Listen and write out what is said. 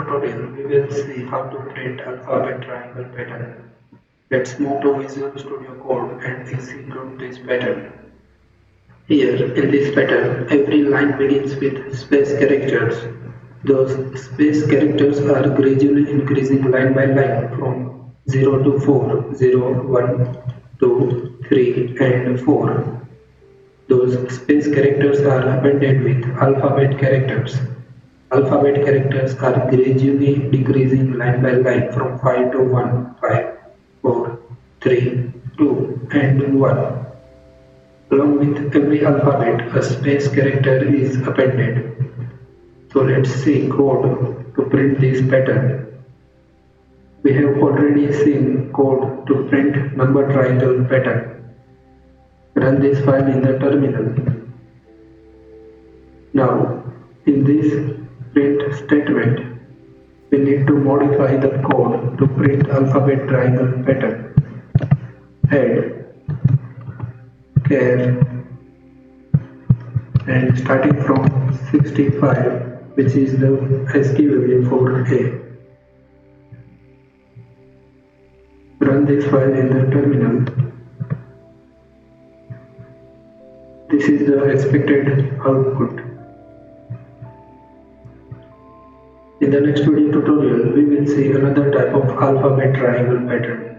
tutorial, we will see how to print alphabet triangle pattern. Let's move to Visual Studio Code and execute this pattern. Here, in this pattern, every line begins with space characters. Those space characters are gradually increasing line by line from 0 to 4, 0, 1, 2, 3, and 4. Those space characters are appended with alphabet characters. Alphabet characters are gradually decreasing line by line from 5 to 1, 5, 4, 3, 2, and 1. Along with every alphabet, a space character is appended. So let's see code to print this pattern. We have already seen code to print number triangle pattern. Run this file in the terminal. Now, in this print statement, we need to modify the code to print alphabet triangle pattern. Head, char, and starting from 65, which is the ASCII value for A. Run this file in the terminal. This is the expected output. In the next video tutorial, we will see another type of alphabet triangle pattern.